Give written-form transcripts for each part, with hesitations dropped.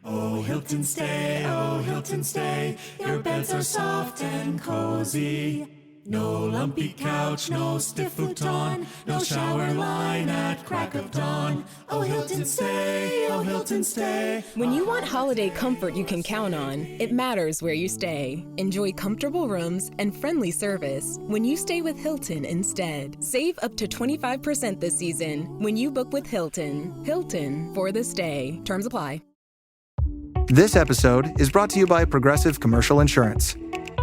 Oh, Hilton stay, your beds are soft and cozy. No lumpy couch, no stiff futon, no shower line at crack of dawn. Oh, Hilton stay. When you want holiday comfort you can count on, it matters where you stay. Enjoy comfortable rooms and friendly service when you stay with Hilton instead. Save up to 25% this season when you book with Hilton. Hilton for the stay. Terms apply. This episode is brought to you by Progressive Commercial Insurance.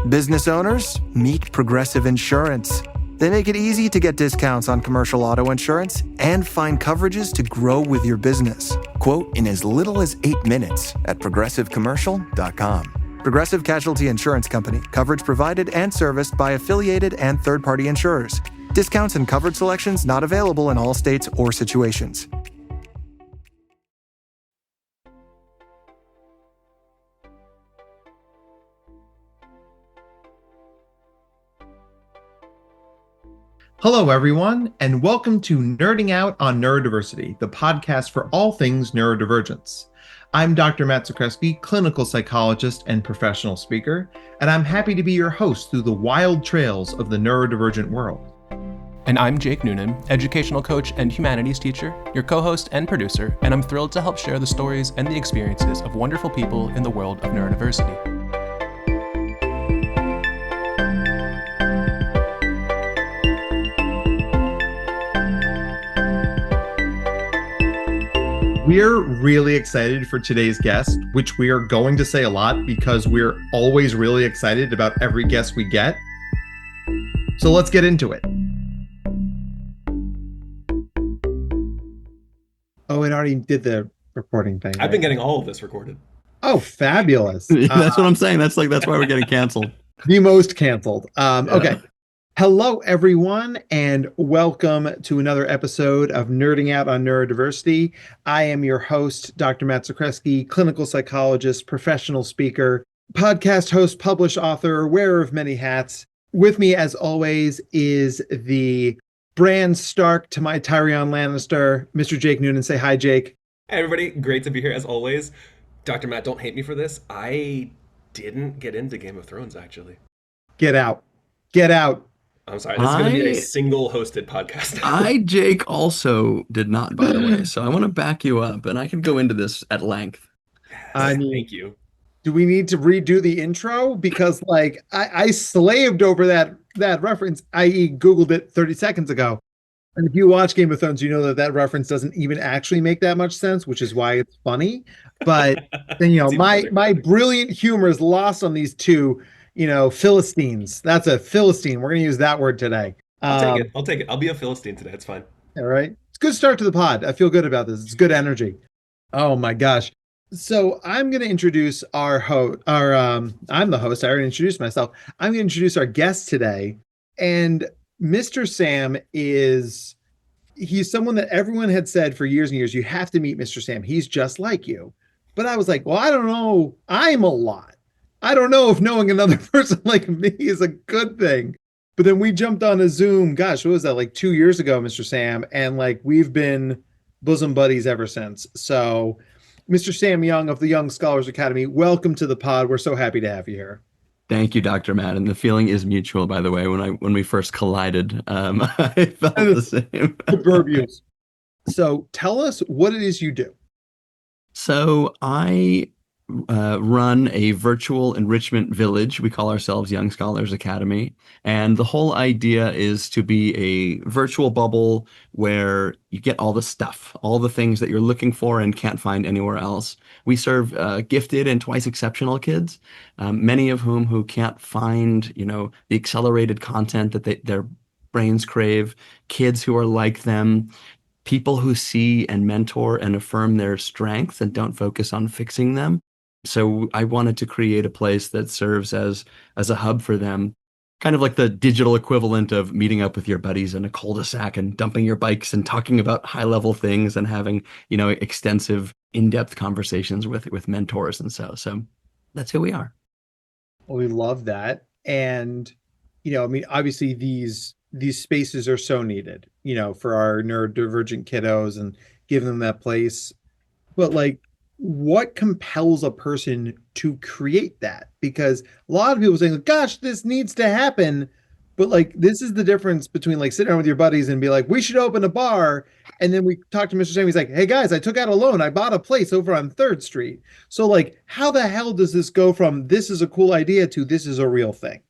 Business owners, meet Progressive Insurance. They make it easy to get discounts on commercial auto insurance and find coverages to grow with your business. Quote in as little as 8 minutes at progressivecommercial.com. Progressive Casualty Insurance Company. Coverage provided and serviced by affiliated and third-party insurers. Discounts and coverage selections not available in all states or situations. Hello, everyone, and welcome to Nerding Out on Neurodiversity, the podcast for all things neurodivergence. I'm Dr. Matt Zakreski, clinical psychologist and professional speaker, and I'm happy to be your host through the wild trails of the neurodivergent world. And I'm Jake Noonan, educational coach and humanities teacher, your co-host and producer, and I'm thrilled to help share the stories and the experiences of wonderful people in the world of neurodiversity. We're really excited for today's guest, which we are going to say a lot because we're always really excited about every guest we get. So let's get into it. Oh, it already did the recording thing. I've been getting all of this recorded. Oh, fabulous. That's what I'm saying. That's why we're getting canceled. The most canceled. Okay. Hello, everyone, and welcome to another episode of Nerding Out on Neurodiversity. I am your host, Dr. Matt Zakreski, clinical psychologist, professional speaker, podcast host, published author, wearer of many hats. With me, as always, is the Bran Stark to my Tyrion Lannister, Mr. Jake Noonan. Say hi, Jake. Hey, everybody. Great to be here, as always. Dr. Matt, don't hate me for this. I didn't get into Game of Thrones, actually. Get out. Get out. I'm sorry, this is going to be a single hosted podcast. Jake, also did not, by the way. So I want to back you up, and I can go into this at length. Thank you. Do we need to redo the intro? Because, I slaved over that reference, i.e. Googled it 30 seconds ago. And if you watch Game of Thrones, you know that reference doesn't even actually make that much sense, which is why it's funny. But then, my brilliant humor is lost on these two Philistines. That's a Philistine. We're going to use that word today. I'll take it. I'll be a Philistine today. It's fine. All right. It's a good start to the pod. I feel good about this. It's good energy. Oh my gosh. So I'm going to introduce our host. I'm the host. I already introduced myself. I'm going to introduce our guest today. And Mr. Sam he's someone that everyone had said for years and years, you have to meet Mr. Sam. He's just like you. But I was like, well, I don't know. I'm a lot. I don't know if knowing another person like me is a good thing. But then we jumped on a Zoom. Gosh, what was that? Like 2 years ago, Mr. Sam. And we've been bosom buddies ever since. So Mr. Sam Young of the Young Scholars Academy, welcome to the pod. We're so happy to have you here. Thank you, Dr. Matt. And the feeling is mutual, by the way. When we first collided, I felt the same. Proverbials. So tell us what it is you do. So I run a virtual enrichment village. We call ourselves Young Scholars Academy. And the whole idea is to be a virtual bubble where you get all the stuff, all the things that you're looking for and can't find anywhere else. We serve gifted and twice exceptional kids, many of who can't find, the accelerated content that their brains crave, kids who are like them, people who see and mentor and affirm their strengths and don't focus on fixing them. So I wanted to create a place that serves as a hub for them, kind of like the digital equivalent of meeting up with your buddies in a cul-de-sac and dumping your bikes and talking about high-level things and having, extensive, in-depth conversations with mentors. And so that's who we are. Well, we love that. And, obviously these spaces are so needed, for our neurodivergent kiddos and giving them that place. But what compels a person to create that? Because a lot of people saying, gosh, this needs to happen. But like, this is the difference between like sitting down with your buddies and be like, we should open a bar. And then we talk to Mr. Sam. He's like, hey guys, I took out a loan. I bought a place over on 3rd Street. So like, how the hell does this go from this is a cool idea to this is a real thing?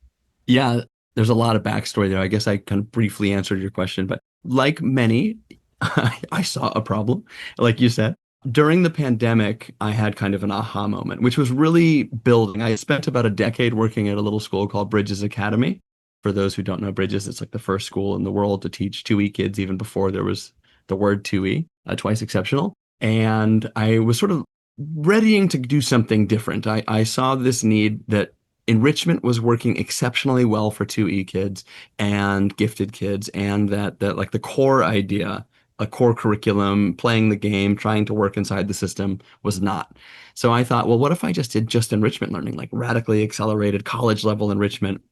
Yeah, there's a lot of backstory there. I guess I kind of briefly answered your question, but like many, I saw a problem, like you said. During the pandemic, I had kind of an aha moment, which was really building. I spent about a decade working at a little school called Bridges Academy. For those who don't know Bridges, it's like the first school in the world to teach 2E kids, even before there was the word 2E, twice exceptional. And I was sort of readying to do something different. I saw this need that enrichment was working exceptionally well for 2E kids and gifted kids, and that like the core idea, a core curriculum, playing the game, trying to work inside the system was not. So I thought, well, what if I just did just enrichment learning, like radically accelerated college level enrichment?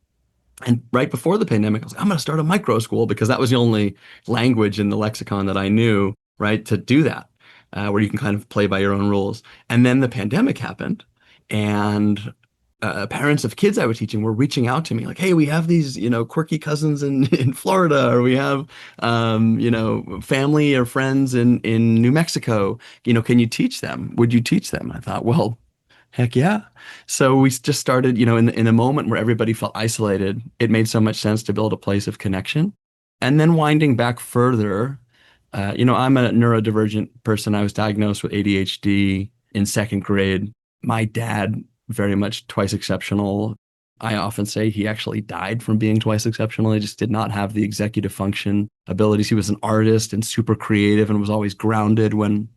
And right before the pandemic, I was like, I'm going to start a micro school because that was the only language in the lexicon that I knew, right, to do that, where you can kind of play by your own rules. And then the pandemic happened, and parents of kids I was teaching were reaching out to me like, hey, we have these, quirky cousins in Florida, or we have, family or friends in New Mexico. Can you teach them? Would you teach them? I thought, well, heck yeah. So we just started, in a moment where everybody felt isolated, it made so much sense to build a place of connection. And then winding back further, I'm a neurodivergent person. I was diagnosed with ADHD in 2nd grade. My dad, very much twice exceptional. I often say he actually died from being twice exceptional. He just did not have the executive function abilities. He was an artist and super creative and was always grounded when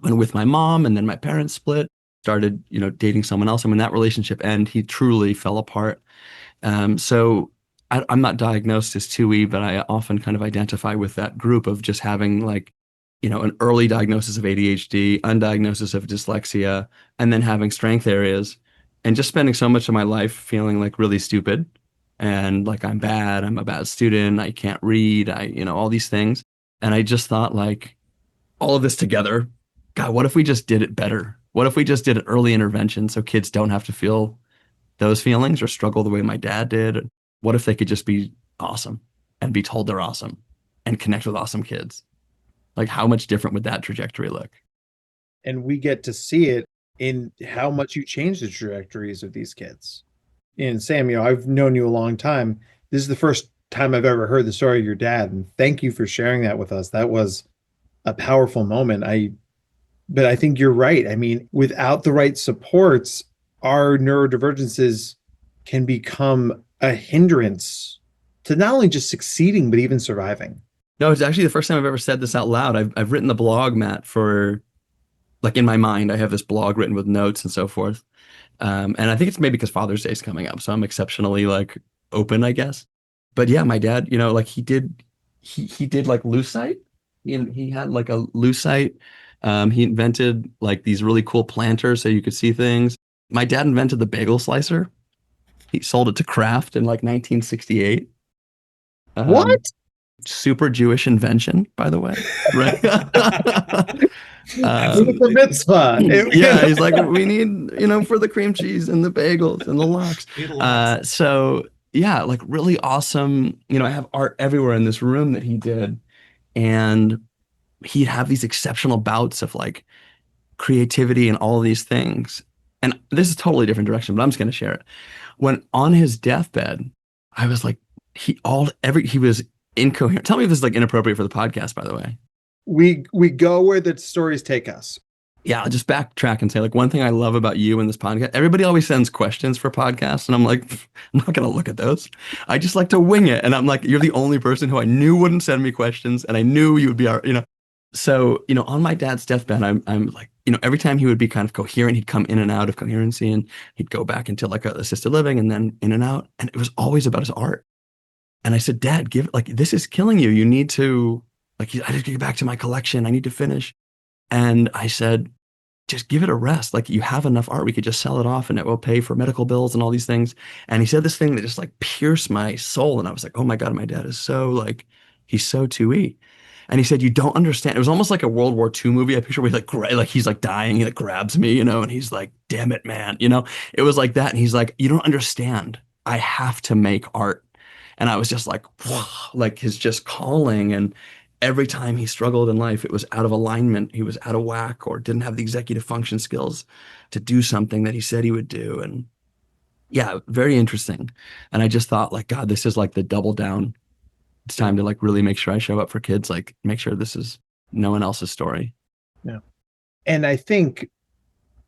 with my mom, and then my parents split, started, dating someone else. And when that relationship ended, he truly fell apart. So I'm not diagnosed as 2E, but I often kind of identify with that group of just having like, an early diagnosis of ADHD, undiagnosis of dyslexia, and then having strength areas, and just spending so much of my life feeling like really stupid and like I'm bad, I'm a bad student, I can't read, all these things. And I just thought like all of this together, God, what if we just did it better? What if we just did an early intervention so kids don't have to feel those feelings or struggle the way my dad did? What if they could just be awesome and be told they're awesome and connect with awesome kids? Like, how much different would that trajectory look? And we get to see it in how much you change the trajectories of these kids. And Sam, I've known you a long time. This is the first time I've ever heard the story of your dad. And thank you for sharing that with us. That was a powerful moment. But I think you're right. I mean, without the right supports, our neurodivergences can become a hindrance to not only just succeeding, but even surviving. No, it's actually the first time I've ever said this out loud. I've written the blog, Matt, for like in my mind, I have this blog written with notes and so forth. And I think it's maybe because Father's Day is coming up, so I'm exceptionally like open, I guess. But yeah, my dad, like he did like lucite. He had like a lucite. He invented like these really cool planters so you could see things. My dad invented the bagel slicer. He sold it to Kraft in like 1968. What? Super Jewish invention, by the way. Right? For mitzvah. Yeah, he's like, we need, for the cream cheese and the bagels and the lox. So yeah, like really awesome. I have art everywhere in this room that he did. And he'd have these exceptional bouts of like creativity and all of these things. And this is a totally different direction, but I'm just going to share it. When on his deathbed, I was like, he was incoherent. Tell me if this is like inappropriate for the podcast, by the way. We go where the stories take us. Yeah, I'll just backtrack and say like one thing I love about you in this podcast. Everybody always sends questions for podcasts, and I'm like, I'm not going to look at those. I just like to wing it. And I'm like, you're the only person who I knew wouldn't send me questions, and I knew you would be So, on my dad's deathbed, I'm like, every time he would be kind of coherent, he'd come in and out of coherency, and he'd go back into like assisted living and then in and out. And it was always about his art. And I said, Dad, this is killing you. You need to, I just get back to my collection. I need to finish. And I said, just give it a rest. Like, you have enough art. We could just sell it off and it will pay for medical bills and all these things. And he said this thing that just like pierced my soul. And I was like, oh my God, my dad is so he's so 2E. And he said, you don't understand. It was almost like a World War II movie. I picture where he's like dying. He like grabs me, and he's like, damn it, man. It was like that. And he's like, you don't understand. I have to make art. And I was just like, wow, like his just calling. And every time he struggled in life, it was out of alignment. He was out of whack or didn't have the executive function skills to do something that he said he would do. And yeah, very interesting. And I just thought like, God, this is like the double down. It's time to like really make sure I show up for kids, like make sure this is no one else's story. Yeah. And I think,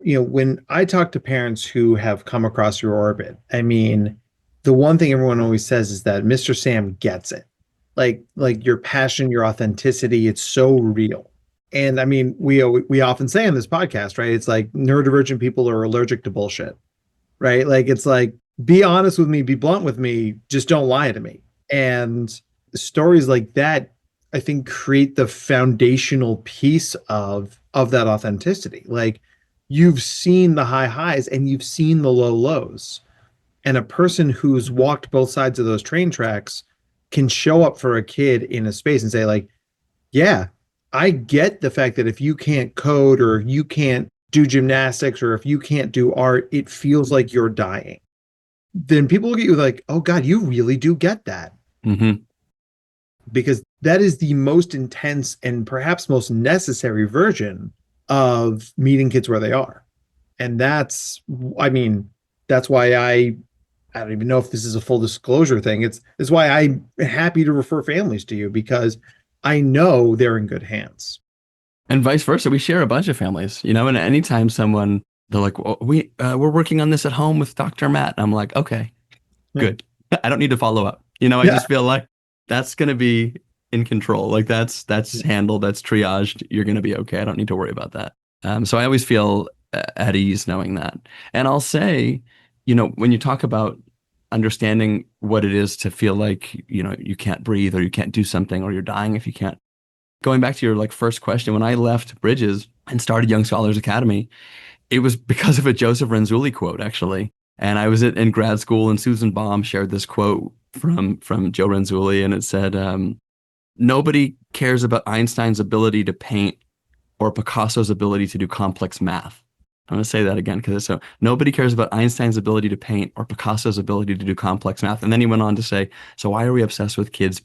when I talk to parents who have come across your orbit, I mean, the one thing everyone always says is that Mr. Sam gets it. Like your passion, your authenticity, it's so real. And I mean, we often say on this podcast, right? It's like neurodivergent people are allergic to bullshit, right? Like, it's like, be honest with me, be blunt with me, just don't lie to me. And stories like that, I think, create the foundational piece of that authenticity. Like, you've seen the high highs and you've seen the low lows. And a person who's walked both sides of those train tracks can show up for a kid in a space and say like, yeah, I get the fact that if you can't code or if you can't do gymnastics or if you can't do art, it feels like you're dying. Then people look at you like, oh God, you really do get that. Mm-hmm. Because that is the most intense and perhaps most necessary version of meeting kids where they are. And that's why I don't even know if this is a full disclosure thing. It's why I'm happy to refer families to you, because I know they're in good hands. And vice versa. We share a bunch of families, and anytime they're like, well, we're working on this at home with Dr. Matt. And I'm like, okay, good. I don't need to follow up. I just feel like that's going to be in control. Like that's handled, that's triaged. You're going to be okay. I don't need to worry about that. So I always feel at ease knowing that. And I'll say, when you talk about understanding what it is to feel like, you can't breathe or you can't do something or you're dying if you can't. Going back to your like first question, when I left Bridges and started Young Scholars Academy, it was because of a Joseph Renzulli quote, actually. And I was in grad school and Susan Baum shared this quote from Joe Renzulli, and it said, nobody cares about Einstein's ability to paint or Picasso's ability to do complex math. I'm going to say that again because it's so nobody cares about Einstein's ability to paint or Picasso's ability to do complex math. And then he went on to say, so why are we obsessed with kids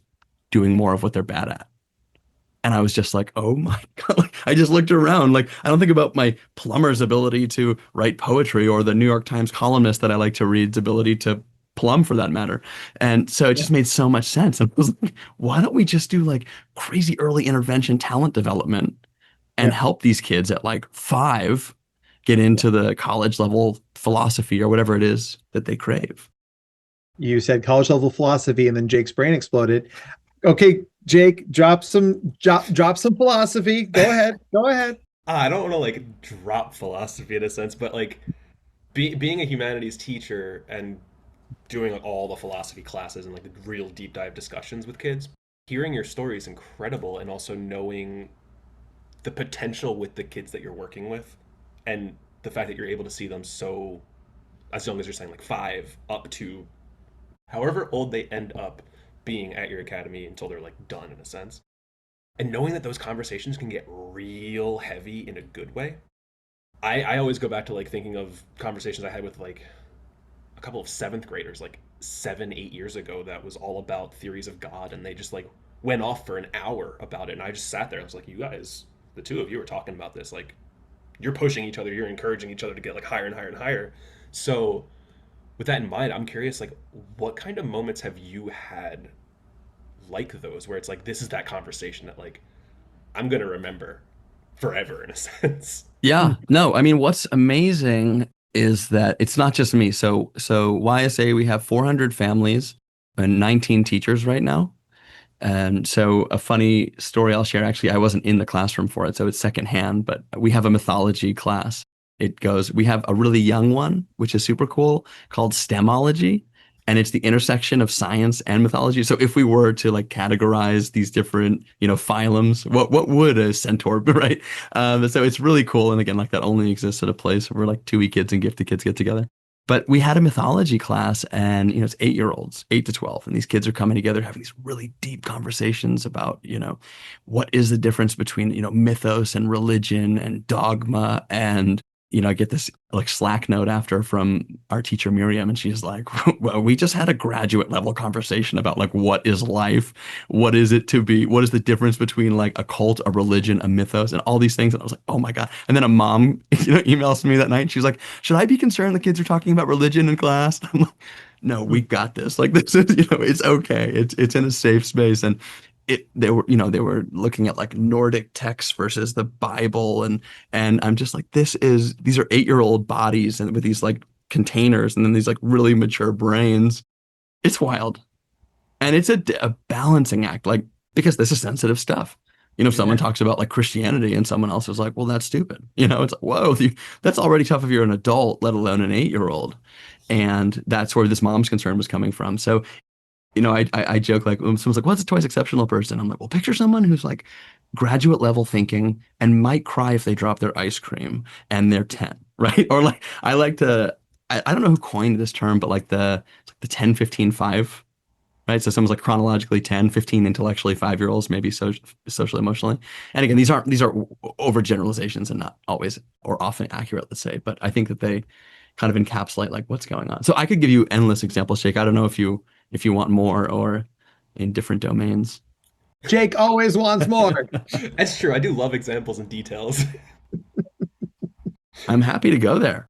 doing more of what they're bad at? And I was just like, oh my God. Like, I just looked around. Like, I don't think about my plumber's ability to write poetry or the New York Times columnist that I like to read's ability to plumb, for that matter. And so it just made so much sense. And I was like, why don't we just do like crazy early intervention talent development and help these kids at like 5 get into the college level philosophy or whatever it is that they crave. You said college level philosophy and then Jake's brain exploded. Okay, Jake, drop some philosophy. Go ahead. I don't want to like drop philosophy in a sense, but like being a humanities teacher and doing like all the philosophy classes and like the real deep dive discussions with kids, hearing your story is incredible, and also knowing the potential with the kids that you're working with and the fact that you're able to see them so as young as you're saying like 5 up to however old they end up being at your academy until they're like done in a sense. And knowing that those conversations can get real heavy in a good way. I always go back to like thinking of conversations I had with like a couple of 7th graders like 7-8 years ago that was all about theories of God, and they just like went off for an hour about it, and I just sat there. I was like, you guys, the two of you are talking about this, like you're pushing each other, you're encouraging each other to get like higher and higher and higher. So with that in mind, I'm curious, like what kind of moments have you had like those where it's like this is that conversation that like I'm gonna remember forever in a sense? Yeah, no, I mean, what's amazing is that it's not just me. So YSA, we have 400 families and 19 teachers right now. And so a funny story I'll share, actually, I wasn't in the classroom for it, so it's secondhand, but we have a mythology class. We have a really young one, which is super cool, called STEMology. And it's the intersection of science and mythology. So if we were to like categorize these different, phylums, what would a centaur be, right? So it's really cool. And again, like that only exists at a place where like 2E kids and gifted kids get together. But we had a mythology class, and it's 8-year-olds, 8 to 12, and these kids are coming together having these really deep conversations about what is the difference between mythos and religion and dogma. And I get this like Slack note after from our teacher Miriam, and she's like, well, we just had a graduate level conversation about like what is life, what is it to be, what is the difference between like a cult, a religion, a mythos, and all these things. And I was like, oh my God. And then a mom emails me that night, and she's like, should I be concerned the kids are talking about religion in class? I'm like, no, we got this. Like, this is it's okay. It's in a safe space. And they were looking at like Nordic texts versus the Bible, and I'm just like, these are 8-year-old bodies and with these like containers, and then these like really mature brains. It's wild, and it's a balancing act, like, because this is sensitive stuff. Someone talks about like Christianity, and someone else is like, well, that's stupid. It's like, whoa, that's already tough if you're an adult, let alone an 8-year-old. And that's where this mom's concern was coming from. So I joke, like, when someone's like, what's a twice exceptional person? I'm like, well, picture someone who's like graduate level thinking and might cry if they drop their ice cream and they're 10, right? Or like, I like to, I don't know who coined this term, but like the 10, 15, 5, right? So someone's like chronologically 10, 15 intellectually, 5-year-olds, maybe socially, emotionally. And again, these are overgeneralizations and not always or often accurate, let's say, but I think that they kind of encapsulate like what's going on. So I could give you endless examples, Jake. I don't know if you want more or in different domains. Jake always wants more. That's true. I do love examples and details. I'm happy to go there.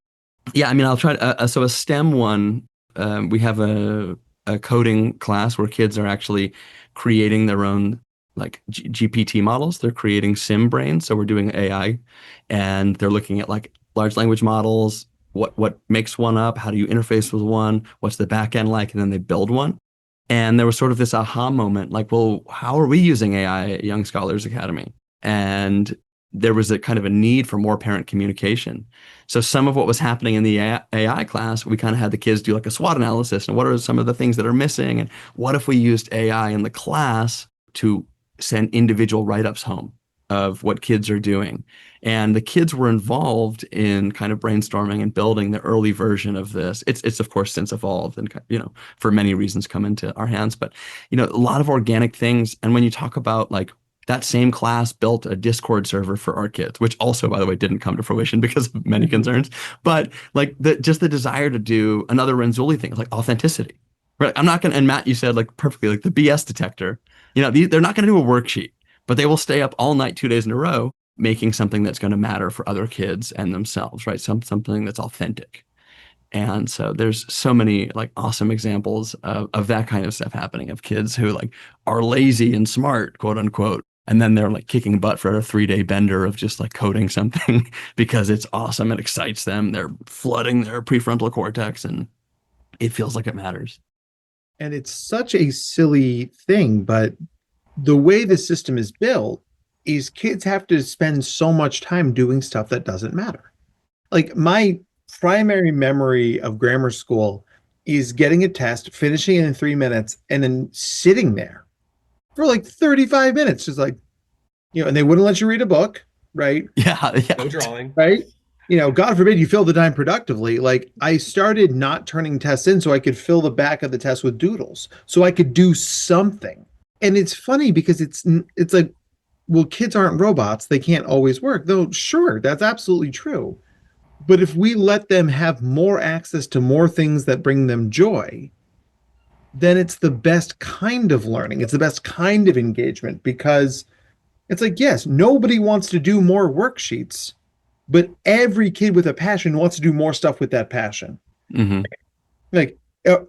Yeah, I mean, I'll try to, so a STEM one, we have a coding class where kids are actually creating their own like GPT models. They're creating sim brains. So we're doing AI, and they're looking at like large language models, what makes one up, how do you interface with one, what's the back end like, and then they build one. And there was sort of this aha moment, like, well, how are we using AI at Young Scholars Academy? And there was a kind of a need for more parent communication. So some of what was happening in the AI class, we kind of had the kids do like a SWOT analysis, and what are some of the things that are missing, and what if we used AI in the class to send individual write-ups home of what kids are doing. And the kids were involved in kind of brainstorming and building the early version of this. It's of course since evolved and, for many reasons come into our hands, but, a lot of organic things. And when you talk about like that same class built a Discord server for our kids, which also, by the way, didn't come to fruition because of many concerns, but like just the desire to do another Renzulli thing, like authenticity, right? I'm not going to, and Matt, you said like perfectly, like the BS detector, they're not going to do a worksheet, but they will stay up all night, 2 days in a row, making something that's going to matter for other kids and themselves, right? Something that's authentic. And so there's so many like awesome examples of that kind of stuff happening, of kids who like are lazy and smart, quote unquote. And then they're like kicking butt for a 3-day bender of just like coding something because it's awesome. It excites them. They're flooding their prefrontal cortex and it feels like it matters. And it's such a silly thing, but the way the system is built is kids have to spend so much time doing stuff that doesn't matter. Like my primary memory of grammar school is getting a test, finishing it in 3 minutes, and then sitting there for like 35 minutes, just like, and they wouldn't let you read a book, right? Yeah. No drawing. Right? God forbid you fill the time productively. Like I started not turning tests in so I could fill the back of the test with doodles, so I could do something. And it's funny because it's like, well, kids aren't robots. They can't always work. Though, sure, that's absolutely true. But if we let them have more access to more things that bring them joy, then it's the best kind of learning. It's the best kind of engagement, because it's like, yes, nobody wants to do more worksheets, but every kid with a passion wants to do more stuff with that passion. Mm-hmm. Like,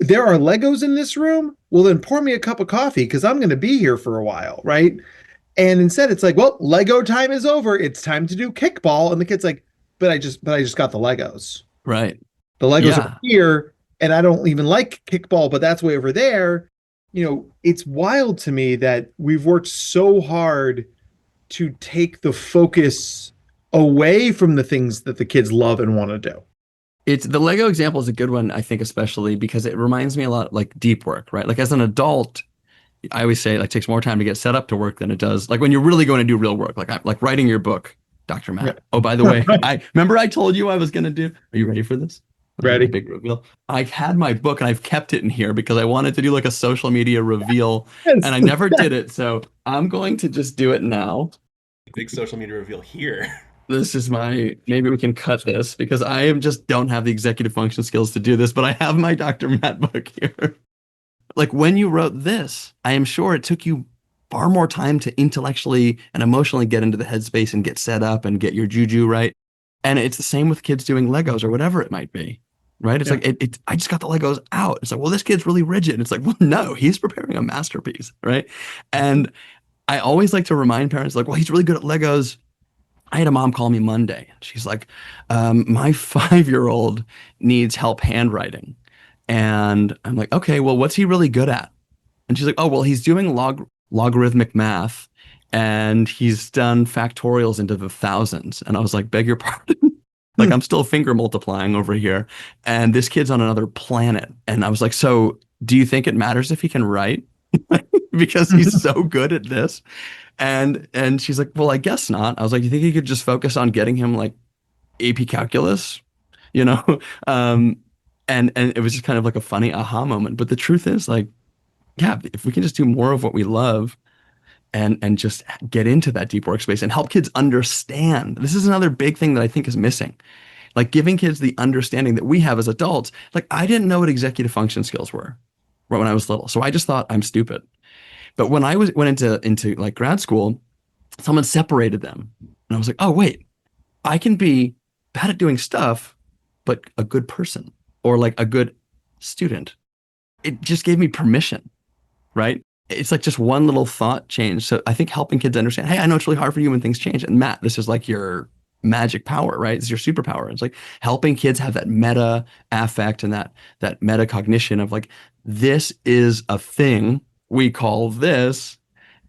there are Legos in this room? Well, then pour me a cup of coffee because I'm going to be here for a while, right? And instead it's like, well, Lego time is over. It's time to do kickball. And the kid's like, but I just got the Legos. Right. The Legos are here, and I don't even like kickball, but that's way over there. It's wild to me that we've worked so hard to take the focus away from the things that the kids love and want to do. It's the Lego example is a good one, I think, especially because it reminds me a lot like deep work, right? Like as an adult, I always say it like takes more time to get set up to work than it does like when you're really going to do real work, like writing your book, Dr. Matt. Yeah. Oh, by the way, I told you I was going to do. Are you ready for this? Ready? Big reveal. I had my book and I've kept it in here because I wanted to do like a social media reveal Yes. and I never did it. So I'm going to just do it now. Big social media reveal here. This is maybe we can cut this because just don't have the executive function skills to do this, but I have my Dr. Matt book here. Like when you wrote this, I am sure it took you far more time to intellectually and emotionally get into the headspace and get set up and get your juju right. And it's the same with kids doing Legos or whatever it might be, right? It's like, I just got the Legos out. It's like, well, this kid's really rigid. It's like, well, no, he's preparing a masterpiece, right? And I always like to remind parents, like, well, he's really good at Legos. I had a mom call me Monday. She's like, my 5-year-old needs help handwriting. And I'm like, okay, well, what's he really good at? And she's like, oh, well, he's doing logarithmic math and he's done factorials into the thousands. And I was like, beg your pardon? Like, I'm still finger multiplying over here. And this kid's on another planet. And I was like, so do you think it matters if he can write? Because he's so good at this. And she's like, well, I guess not. I was like, you think you could just focus on getting him like AP calculus, you know? And it was just kind of like a funny aha moment. But the truth is, like, yeah, if we can just do more of what we love and just get into that deep workspace and help kids understand. This is another big thing that I think is missing. Like giving kids the understanding that we have as adults. Like I didn't know what executive function skills were right when I was little. So I just thought I'm stupid. But when I went into like grad school, someone separated them. And I was like, oh, wait, I can be bad at doing stuff, but a good person or like a good student. It just gave me permission, right? It's like just one little thought change. So I think helping kids understand, hey, I know it's really hard for you when things change. And Matt, this is like your magic power, right? It's your superpower. It's like helping kids have that meta affect and that metacognition of like, this is a thing we call this,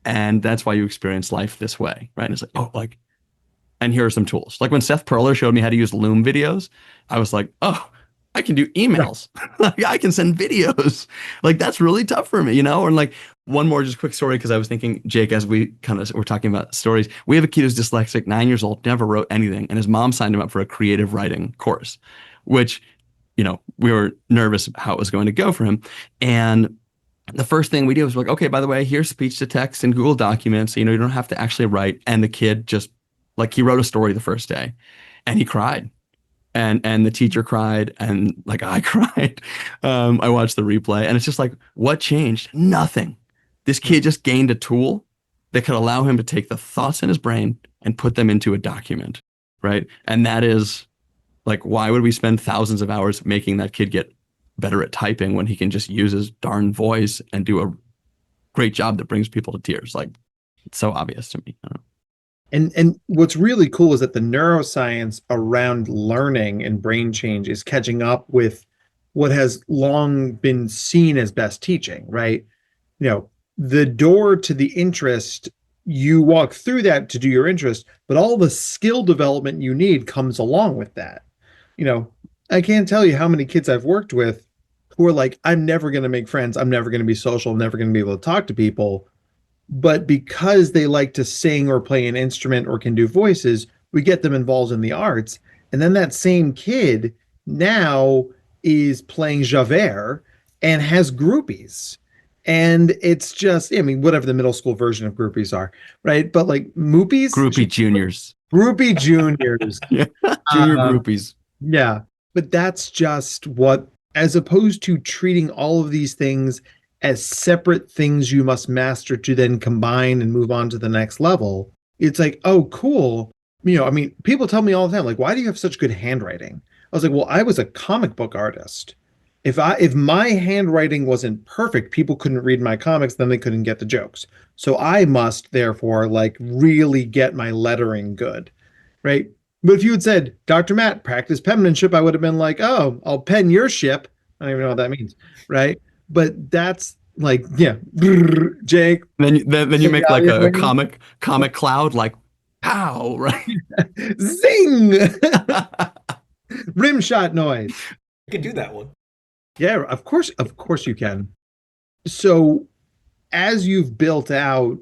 and that's why you experience life this way, right? And it's like, oh, like, and here are some tools. Like when Seth Perler showed me how to use Loom videos, I was like, oh, I can do emails. Like I can send videos. Like that's really tough for me, you know? And like one more just quick story, because I was thinking, Jake, as we were talking about stories, we have a kid who's dyslexic, 9 years old, never wrote anything, and his mom signed him up for a creative writing course, which, you know, we were nervous how it was going to go for him. And the first thing we did was like, okay, by the way, here's speech to text in Google Documents. So, you know, you don't have to actually write. And the kid just like, he wrote a story the first day and he cried and the teacher cried and like I cried. I watched the replay and it's just like, what changed? Nothing. This kid just gained a tool that could allow him to take the thoughts in his brain and put them into a document, right? And that is like, why would we spend thousands of hours making that kid get better at typing when he can just use his darn voice and do a great job that brings people to tears? Like, it's so obvious to me. I don't know. And what's really cool is that the neuroscience around learning and brain change is catching up with what has long been seen as best teaching, right? You know, the door to the interest, you walk through that to do your interest, but all the skill development you need comes along with that. You know, I can't tell you how many kids I've worked with who are like, I'm never going to make friends. I'm never going to be social. I'm never going to be able to talk to people. But because they like to sing or play an instrument or can do voices, we get them involved in the arts. And then that same kid now is playing Javert and has groupies. And it's just, I mean, whatever the middle school version of groupies are, right? But like moopies. Groupie juniors. Groupie juniors. Yeah. Junior groupies. Yeah. But that's just what, as opposed to treating all of these things as separate things you must master to then combine and move on to the next level, it's like, oh, cool. You know, I mean, people tell me all the time, like, why do you have such good handwriting? I was like, well, I was a comic book artist. If my handwriting wasn't perfect, people couldn't read my comics, then they couldn't get the jokes. So I must therefore like really get my lettering good, right? But if you had said, Dr. Matt, practice penmanship, I would have been like, oh, I'll pen your ship. I don't even know what that means, right? But that's like, yeah, Jake. Then you make like a comic cloud, like pow, right? Zing! Rim shot noise. You can do that one. Yeah, of course you can. So as you've built out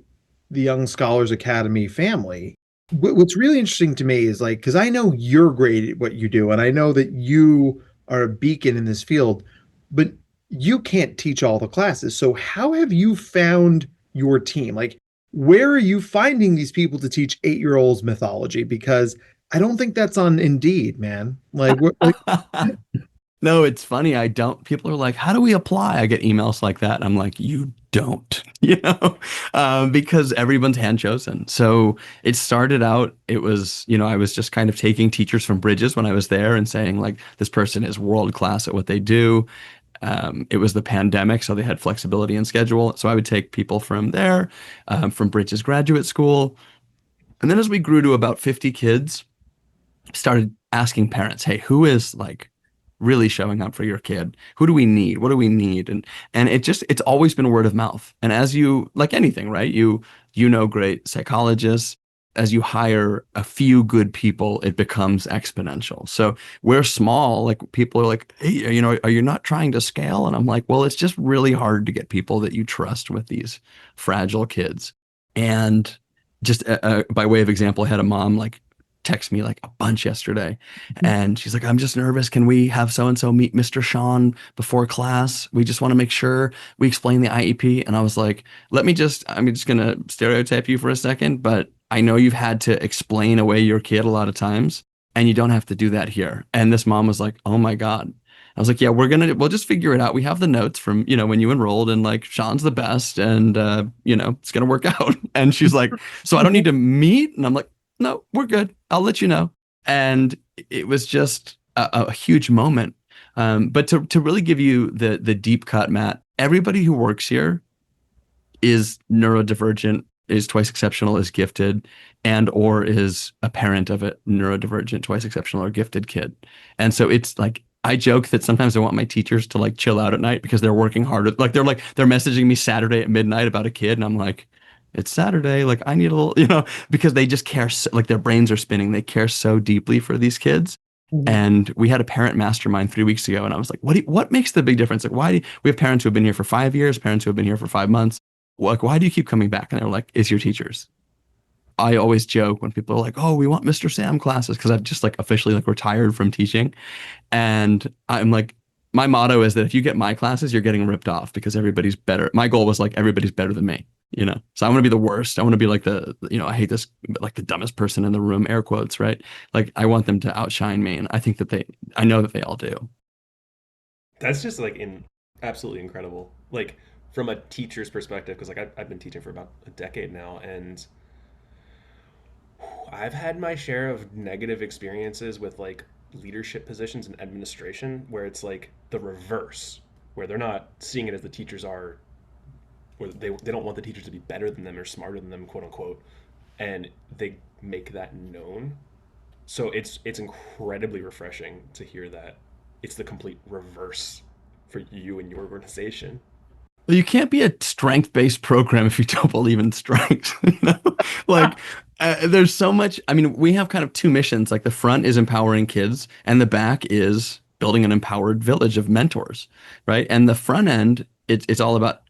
the Young Scholars Academy family, what's really interesting to me is like, because I know you're great at what you do, and I know that you are a beacon in this field, but you can't teach all the classes. So how have you found your team? Like, where are you finding these people to teach 8-year-olds mythology? Because I don't think that's on Indeed, man. Like, what, like, No, it's funny. I don't. People are like, "How do we apply?" I get emails like that. I'm like, "You don't," because everyone's hand chosen. So it started out. It was, I was just kind of taking teachers from Bridges when I was there and saying like, "This person is world class at what they do." It was the pandemic, so they had flexibility in schedule. So I would take people from there, from Bridges Graduate School, and then as we grew to about 50 kids, started asking parents, "Hey, who is like really showing up for your kid? Who do we need? What do we need?" And it's always been word of mouth. And as you, like anything, right? You know great psychologists. As you hire a few good people, it becomes exponential. So we're small. Like people are like, "Hey, are you not trying to scale?" And I'm like, well, it's just really hard to get people that you trust with these fragile kids. And just by way of example, I had a mom like text me like a bunch yesterday, and she's like, "I'm just nervous. Can we have so and so meet Mr. Sean before class? We just want to make sure we explain the IEP." And I was like, I'm just gonna stereotype you for a second, but I know you've had to explain away your kid a lot of times, and you don't have to do that here. And this mom was like, "Oh my God." I was like, "Yeah, we'll just figure it out. We have the notes from, when you enrolled, and like Sean's the best, and it's gonna work out." And she's like, "So I don't need to meet?" And I'm like, "No, we're good. I'll let you know." And it was just a huge moment. But to really give you the deep cut, Matt, everybody who works here is neurodivergent, is twice exceptional, is gifted, and or is a parent of a neurodivergent, twice exceptional, or gifted kid. And so it's like, I joke that sometimes I want my teachers to like chill out at night because they're working hard. They're messaging me Saturday at midnight about a kid, and I'm like, "It's Saturday. Like I need a little," because they just care. Like their brains are spinning. They care so deeply for these kids. And we had a parent mastermind 3 weeks ago, and I was like, what makes the big difference? Like, we have parents who have been here for 5 years, parents who have been here for 5 months. Like, why do you keep coming back? And they're like, "It's your teachers." I always joke when people are like, "Oh, we want Mr. Sam classes," because I've just like officially like retired from teaching. And I'm like, my motto is that if you get my classes, you're getting ripped off because everybody's better. My goal was like, everybody's better than me. So I want to be the worst. I want to be like I hate this, but like the dumbest person in the room, air quotes, right? Like I want them to outshine me. And I think I know that they all do. That's just like absolutely incredible. Like from a teacher's perspective, because like I've been teaching for about a decade now, and I've had my share of negative experiences with like leadership positions in administration where it's like the reverse, where they're not seeing it as the teachers are, or they don't want the teachers to be better than them or smarter than them, quote unquote, and they make that known. So it's incredibly refreshing to hear that it's the complete reverse for you and your organization. Well, you can't be a strength-based program if you don't believe in strength. Like there's so much. I mean, we have kind of two missions. Like the front is empowering kids, and the back is building an empowered village of mentors, right? And the front end, it's all about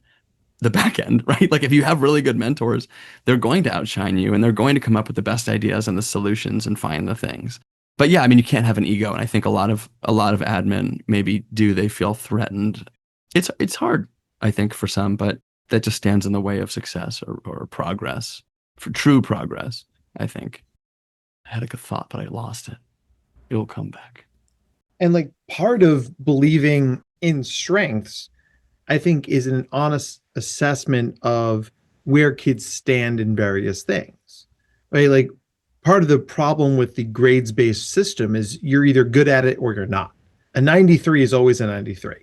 the back end, right? Like if you have really good mentors, they're going to outshine you, and they're going to come up with the best ideas and the solutions and find the things. But yeah, I mean, you can't have an ego, and I think a lot of admin maybe do. They feel threatened. It's hard, I think, for some, but that just stands in the way of success or progress, for true progress, I think. I had a good thought, but I lost it. It will come back. And like part of believing in strengths, I think, is an honest assessment of where kids stand in various things, right? Like part of the problem with the grades-based system is you're either good at it or you're not. A 93 is always a 93.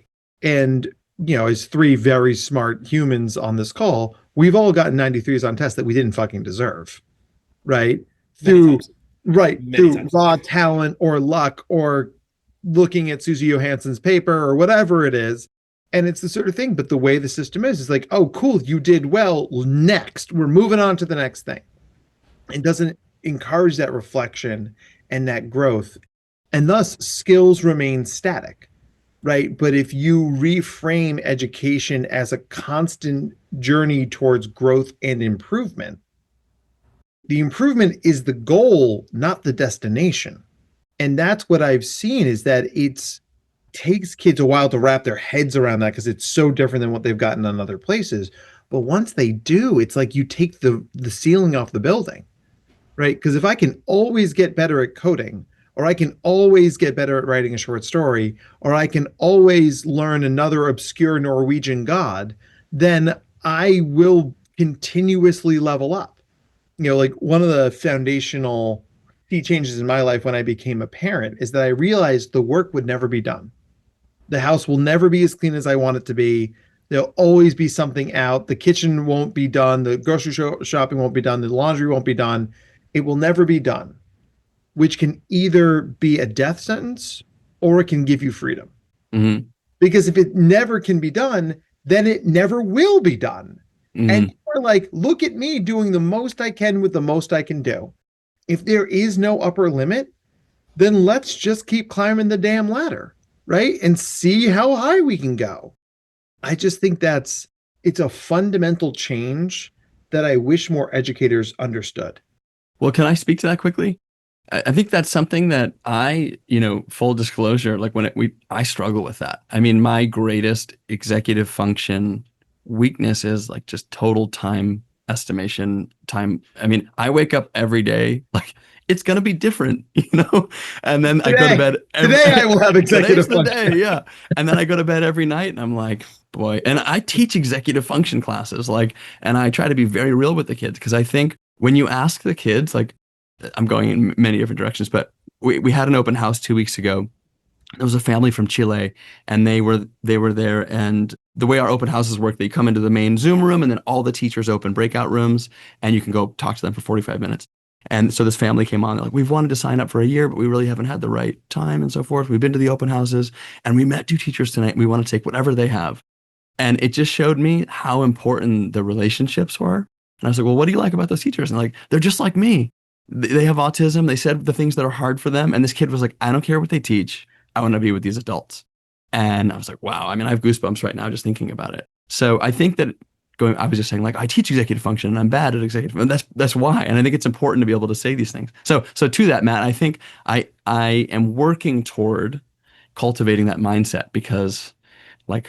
And, as three very smart humans on this call, we've all gotten 93s on tests that we didn't fucking deserve, right? Through raw talent or luck or looking at Susie Johansson's paper or whatever it is. And it's the sort of thing, but the way the system is like, "Oh, cool, you did well. Next, we're moving on to the next thing." It doesn't encourage that reflection and that growth. And thus, skills remain static, right? But if you reframe education as a constant journey towards growth and improvement, the improvement is the goal, not the destination. And that's what I've seen, is that it's takes kids a while to wrap their heads around that because it's so different than what they've gotten in other places. But once they do, it's like you take the ceiling off the building, right? Because if I can always get better at coding, or I can always get better at writing a short story, or I can always learn another obscure Norwegian god, then I will continuously level up. Like one of the foundational key changes in my life when I became a parent is that I realized the work would never be done. The house will never be as clean as I want it to be. There'll always be something out. The kitchen won't be done. The grocery shopping won't be done. The laundry won't be done. It will never be done, which can either be a death sentence or it can give you freedom. Mm-hmm. Because if it never can be done, then it never will be done. Mm-hmm. And you're like, look at me doing the most I can with the most I can do. If there is no upper limit, then let's just keep climbing the damn ladder, right? And see how high we can go. I just think it's a fundamental change that I wish more educators understood. Well, can I speak to that quickly? I think that's something that full disclosure, like I struggle with that. I mean, my greatest executive function weakness is like just total time estimation time. I mean, I wake up every day like it's going to be different, and then I go to bed. Today I will have executive function. Day, yeah. And then I go to bed every night and I'm like, boy, and I teach executive function classes, and I try to be very real with the kids because I think when you ask the kids, like I'm going in many different directions, but we had an open house 2 weeks ago. There was a family from Chile and they were there, and the way our open houses work, they come into the main Zoom room and then all the teachers open breakout rooms and you can go talk to them for 45 minutes. And so this family came on, they're like, we've wanted to sign up for a year, but we really haven't had the right time and so forth. We've been to the open houses and we met 2 teachers tonight. We want to take whatever they have. And it just showed me how important the relationships were. And I was like, well, what do you like about those teachers? And like, they're just like me. They have autism. They said the things that are hard for them. And this kid was like, I don't care what they teach. I want to be with these adults. And I was like, wow. I mean, I have goosebumps right now just thinking about it. So I think that I was just saying like, I teach executive function and I'm bad at executive function. That's why. And I think it's important to be able to say these things. So to that, Matt, I think I am working toward cultivating that mindset because I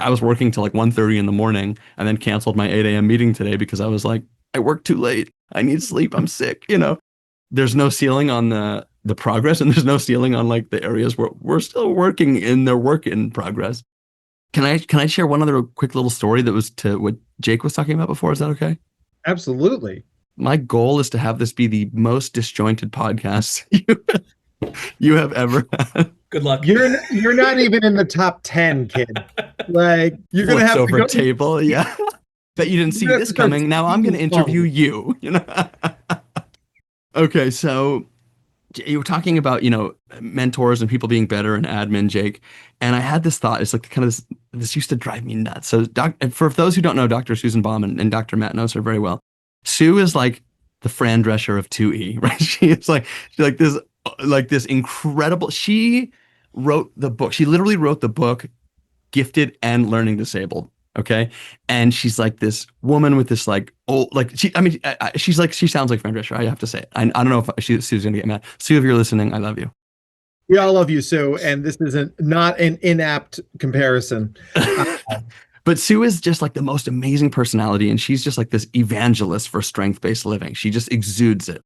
was working till like 1:30 in the morning and then canceled my 8 a.m. meeting today because I was like, I worked too late. I need sleep. I'm sick. There's no ceiling on the progress and there's no ceiling on like the areas where we're still working in their work in progress. Can I share one other quick little story that was to what Jake was talking about before? Is that okay? Absolutely. My goal is to have this be the most disjointed podcast you have ever had. Good luck. You're not even in the top 10, kid. Like you're gonna have over to go table, yeah. Bet you didn't see this coming. Now I'm gonna interview you. Okay, so you were talking about mentors and people being better in admin, Jake, and I had this thought. It's like kind of this used to drive me nuts. So for those who don't know, Dr. Susan Baum and Dr. Matt knows her very well. Sue is like the Fran Drescher of 2E, right? She's like this incredible. She wrote the book. She literally wrote the book Gifted and Learning Disabled. Okay. And she's like this woman with this like, she sounds like Fran Drescher. I have to say it. I don't know if Sue's going to get mad. Sue, if you're listening, I love you. We all love you, Sue. And this is not an inapt comparison. But Sue is just like the most amazing personality. And she's just like this evangelist for strength-based living. She just exudes it.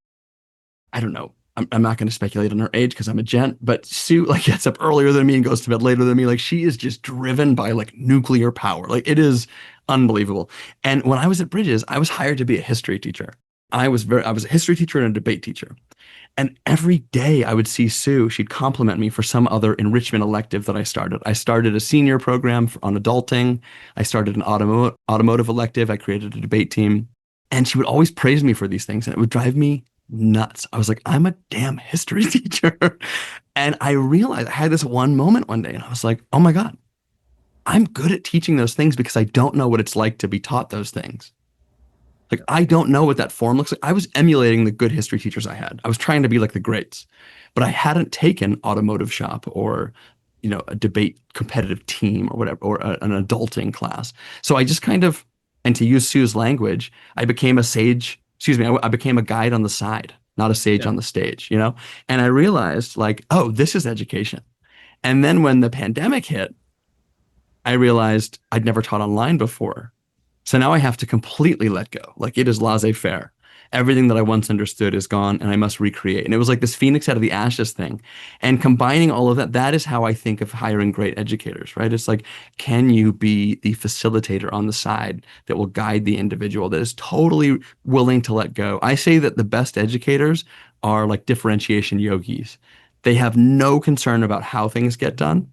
I don't know. I'm not going to speculate on her age because I'm a gent, but Sue like gets up earlier than me and goes to bed later than me. Like she is just driven by like nuclear power. Like it is unbelievable. And when I was at Bridges, I was hired to be a history teacher. I was a history teacher and a debate teacher. And every day I would see Sue, she'd compliment me for some other enrichment elective that I started. I started a senior program on adulting. I started an automotive elective. I created a debate team. And she would always praise me for these things. And it would drive me nuts. I was like, I'm a damn history teacher. And I realized I had this one moment one day and I was like, oh my God, I'm good at teaching those things because I don't know what it's like to be taught those things. Like, I don't know what that form looks like. I was emulating the good history teachers I had. I was trying to be like the greats, but I hadn't taken automotive shop or, a debate competitive team or whatever, or an adulting class. So I just kind of, and to use Sue's language, I became a sage. I became a guide on the side, not a sage on the stage, And I realized like, oh, this is education. And then when the pandemic hit, I realized I'd never taught online before. So now I have to completely let go. Like it is laissez-faire. Everything that I once understood is gone and I must recreate. And it was like this phoenix out of the ashes thing. And combining all of that, that is how I think of hiring great educators, right? It's like, can you be the facilitator on the side that will guide the individual that is totally willing to let go? I say that the best educators are like differentiation yogis. They have no concern about how things get done,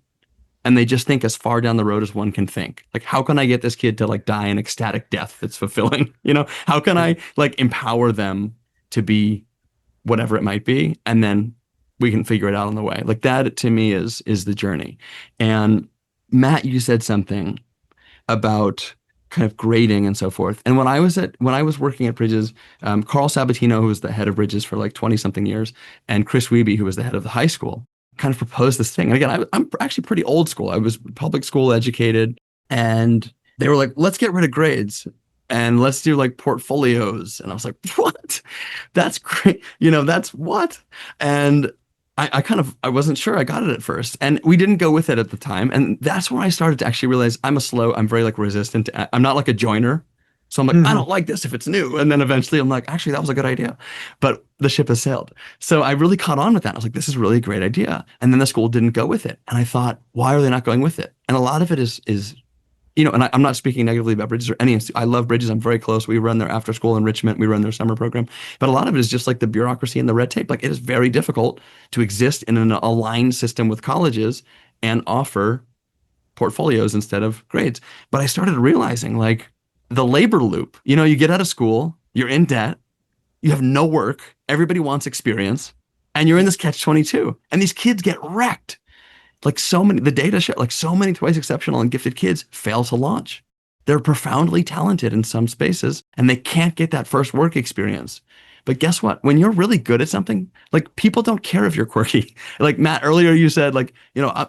and they just think as far down the road as one can think. Like, how can I get this kid to like die an ecstatic death that's fulfilling? How can I like empower them to be whatever it might be, and then we can figure it out on the way. Like that to me is the journey. And Matt, you said something about kind of grading and so forth. And when I was working at Bridges, Carl Sabatino, who was the head of Bridges for like 20 something years, and Chris Wiebe, who was the head of the high school, kind of proposed this thing. And again, I'm actually pretty old school. I was public school educated, and they were like, let's get rid of grades and let's do like portfolios. And I was like, what? That's great. That's what? And I wasn't sure I got it at first, and we didn't go with it at the time. And that's when I started to actually realize I'm very like resistant. I'm not like a joiner. So I'm like, I don't like this if it's new. And then eventually I'm like, actually, that was a good idea. But the ship has sailed. So I really caught on with that. I was like, this is really a great idea. And then the school didn't go with it. And I thought, why are they not going with it? And a lot of it is and I'm not speaking negatively about Bridges or any institute. I love Bridges. I'm very close. We run their after school enrichment. We run their summer program. But a lot of it is just like the bureaucracy and the red tape. Like it is very difficult to exist in an aligned system with colleges and offer portfolios instead of grades. But I started realizing like, the labor loop, you get out of school, you're in debt, you have no work, everybody wants experience, and you're in this catch-22. And these kids get wrecked. Like the data show, like so many twice exceptional and gifted kids fail to launch. They're profoundly talented in some spaces, and they can't get that first work experience. But guess what? When you're really good at something, like people don't care if you're quirky. Like Matt, earlier you said like,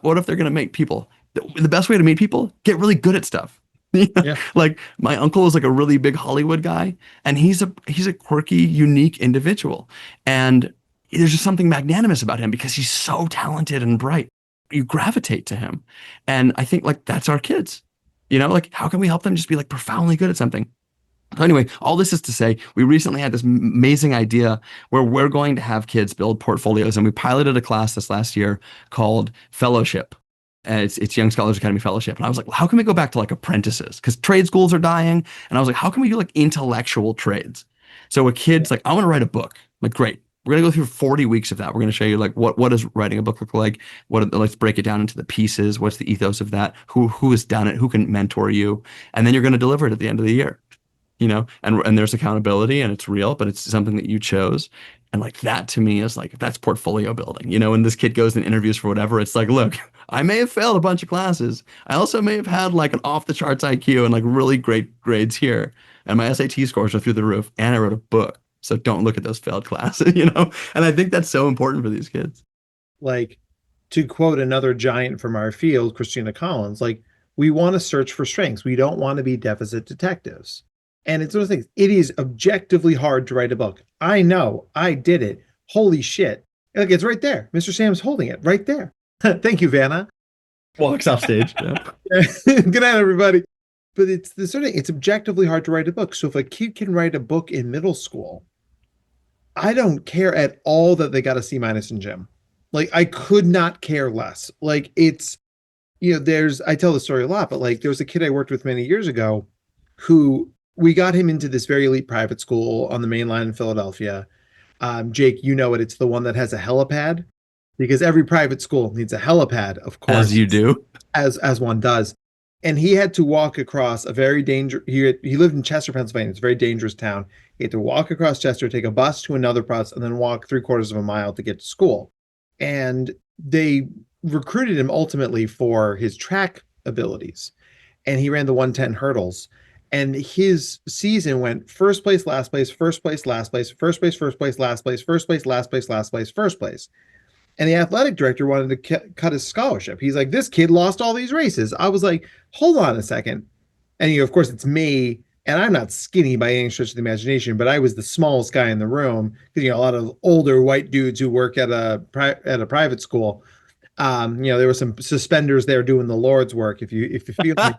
what if they're going to make people? The best way to meet people, get really good at stuff. Yeah. Like my uncle is like a really big Hollywood guy, and he's a quirky, unique individual. And there's just something magnanimous about him because he's so talented and bright. You gravitate to him. And I think like that's our kids. Like how can we help them just be like profoundly good at something? So anyway, all this is to say, we recently had this amazing idea where we're going to have kids build portfolios, and we piloted a class this last year called Fellowship. And it's Young Scholars Academy Fellowship. And I was like, well, how can we go back to like apprentices? Because trade schools are dying. And I was like, how can we do like intellectual trades? So a kid's like, I want to write a book. I'm like, great. We're going to go through 40 weeks of that. We're going to show you like what does writing a book look like? Let's break it down into the pieces. What's the ethos of that? Who has done it? Who can mentor you? And then you're going to deliver it at the end of the year. And there's accountability, and it's real, but it's something that you chose. And like that to me is like, that's portfolio building. When this kid goes and interviews for whatever, it's like, look, I may have failed a bunch of classes. I also may have had like an off the charts IQ and like really great grades here. And my SAT scores are through the roof, and I wrote a book. So don't look at those failed classes, And I think that's so important for these kids. Like, to quote another giant from our field, Christina Collins, like, we want to search for strengths. We don't want to be deficit detectives. And it's one of those things. It is objectively hard to write a book. I know. I did it. Holy shit. Like, it's right there. Mr. Sam's holding it right there. Thank you, Vanna. Walks off stage. Yeah. Good night, everybody. But it's objectively hard to write a book. So if a kid can write a book in middle school, I don't care at all that they got a C- in gym. Like, I could not care less. Like, it's, I tell the story a lot, but like, there was a kid I worked with many years ago who we got him into this very elite private school on the main line in Philadelphia. Jake, it's the one that has a helipad, because every private school needs a helipad, of course. As you do. As one does. And he had to walk across a very dangerous, he lived in Chester, Pennsylvania. It's a very dangerous town. He had to walk across Chester, take a bus to another bus, and then walk 3/4 of a mile to get to school. And they recruited him ultimately for his track abilities. And he ran the 110 hurdles. And his season went first place, last place, first place, last place, first place, first place, last place, first place, last place, last place, first place. And the athletic director wanted to cut his scholarship. He's like, this kid lost all these races. I was like, hold on a second. And of course, it's me. And I'm not skinny by any stretch of the imagination, but I was the smallest guy in the room because a lot of older white dudes who work at a private school. There were some suspenders there doing the Lord's work. If you feel like,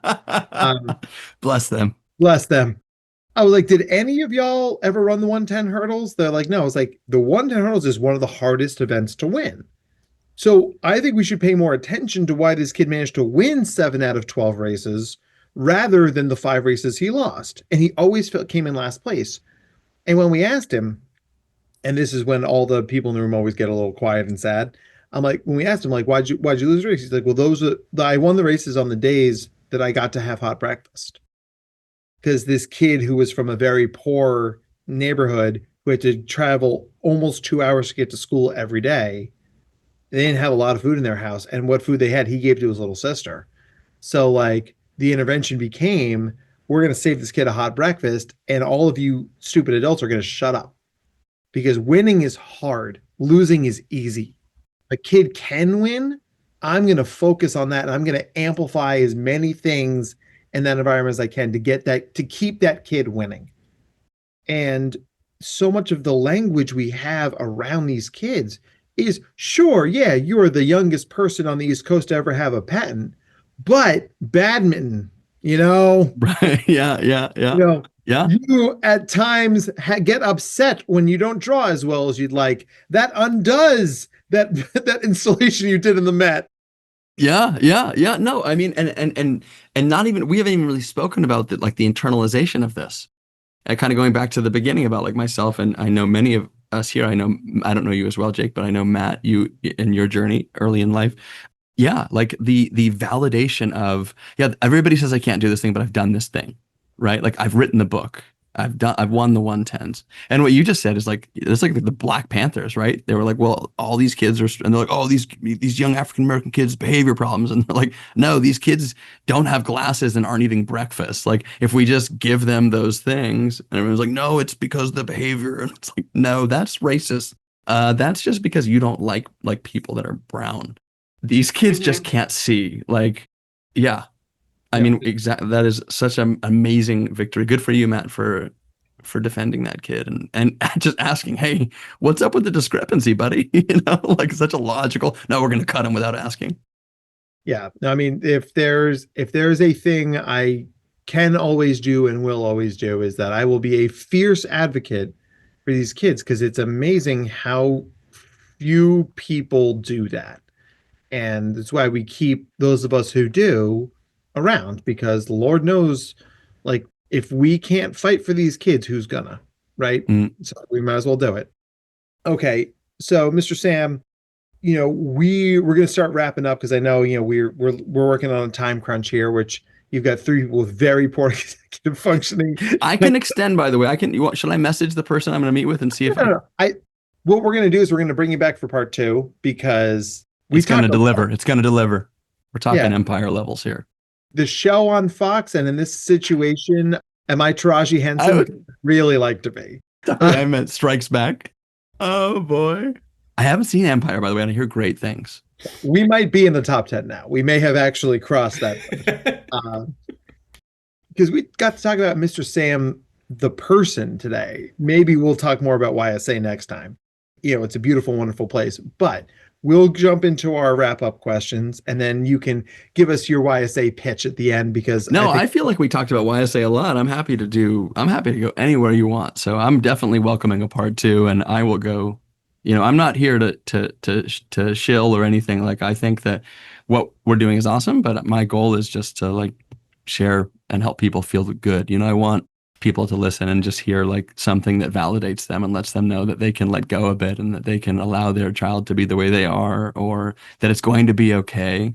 Bless them. bless them. I was like, did any of y'all ever run the 110 hurdles? They're like, no. It's like the 110 hurdles is one of the hardest events to win. So I think we should pay more attention to why this kid managed to win 7 out of 12 races rather than the 5 races he lost. And he always came in last place. And when we asked him, and this is when all the people in the room always get a little quiet and sad. I'm like, when we asked him, like, why'd you lose the race? He's like, well, I won the races on the days that I got to have hot breakfast. Because this kid who was from a very poor neighborhood who had to travel almost 2 hours to get to school every day, they didn't have a lot of food in their house. And what food they had, he gave to his little sister. So like the intervention became, we're going to save this kid a hot breakfast. And all of you stupid adults are going to shut up because winning is hard. Losing is easy. A kid can win. I'm going to focus on that. And I'm going to amplify as many things in that environment as I can to keep that kid winning. And so much of the language we have around these kids is, sure, yeah, you are the youngest person on the East Coast to ever have a patent, but badminton, Right. Yeah. Yeah. You at times get upset when you don't draw as well as you'd like. That undoes that installation you did in the Met. Yeah. No, I mean, and not even, we haven't even really spoken about the internalization of this. And kind of going back to the beginning about like myself, and I know many of us here, I don't know you as well, Jake, but I know Matt, you in your journey early in life. Yeah. Like the validation of, yeah, everybody says I can't do this thing, but I've done this thing, right? Like I've written the book. I've won the 110s. And what you just said is like, it's like the Black Panthers, right? They were like, well, all these kids and they're like, oh, these young African-American kids, behavior problems. And they're like, no, these kids don't have glasses and aren't eating breakfast. Like if we just give them those things, and everyone's like, no, it's because of the behavior. And it's like, no, that's racist. That's just because you don't like people that are brown. These kids just can't see. Like, yeah. I mean, exactly. That is such an amazing victory. Good for you, Matt, for defending that kid and just asking, hey, what's up with the discrepancy, buddy? Like such a logical. No, we're going to cut him without asking. Yeah, I mean, if there's a thing I can always do and will always do is that I will be a fierce advocate for these kids because it's amazing how few people do that, and that's why we keep those of us who do around because the Lord knows, like, if we can't fight for these kids, who's gonna, right? So we might as well do it. Okay, so Mr. Sam, we're going to start wrapping up because I know we're working on a time crunch here, which you've got 3 people with very poor executive functioning. I can extend, by the way. Shall I message the person I'm going to meet with and see if what we're going to do is we're going to bring you back for part 2 because it's going to deliver. It's going to deliver. We're talking empire levels here. The show on Fox, and in this situation, am I Taraji Henson? I would really like to be. I meant Strikes Back. Oh boy. I haven't seen Empire, by the way, and I hear great things. We might be in the top 10 now. We may have actually crossed that. Because we got to talk about Mr. Sam, the person, today. Maybe we'll talk more about YSA next time. It's a beautiful, wonderful place. But we'll jump into our wrap-up questions, and then you can give us your YSA pitch at the end because I feel like we talked about YSA a lot. I'm happy to go anywhere you want. So I'm definitely welcoming a part 2, and I will go. I'm not here to shill or anything. Like I think that what we're doing is awesome, but my goal is just to like share and help people feel good. I want people to listen and just hear like something that validates them and lets them know that they can let go a bit and that they can allow their child to be the way they are, or that it's going to be okay.